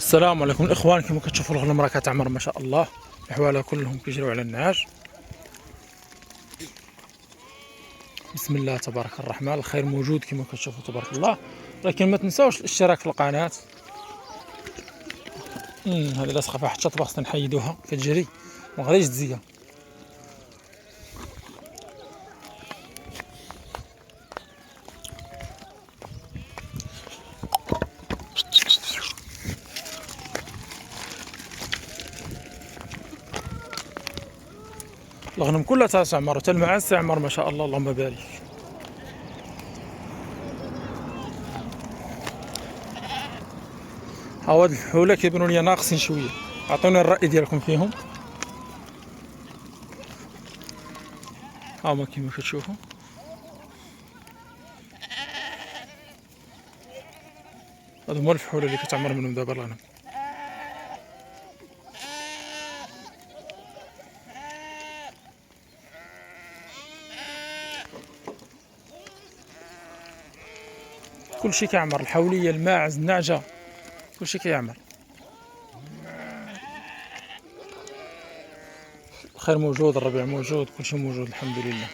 السلام عليكم الاخوان. كما كتشوفوا الغنم راه كتعمر ما شاء الله، الحواله كلهم كيجريو على النعاج. بسم الله تبارك الرحمن، الخير موجود كما كتشوفوا تبارك الله. لكن ما تنساوش الاشتراك في القناه. هذه لاصقه فيها حتى طباخ تنحيدوها كتجري ما غاديش تزيا. الغنم كلها تعمر حتى المعاز تعمر ما شاء الله، اللهم بارك. هاد الفحوله كيبانوا لي ناقصين شويه، عطوني الراي ديالكم فيهم. ها هما كما كتشوفوا. هادو هما الفحوله اللي كتعمر منهم دابا الغنم. كلشي كيعمر، الحوليه الماعز النعجه كلشي كيعمر. الخير موجود، الربيع موجود، كلشي موجود الحمد لله.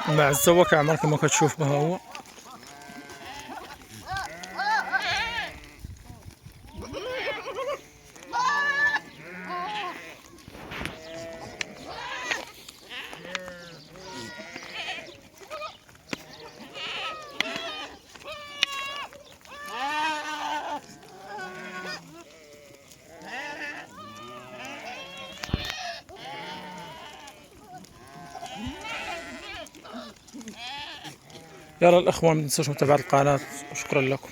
الماعز هو كيعمر كما كتشوف، ها هو. يلا الاخوان ما تنسوش متابعة القناة، وشكرا لكم.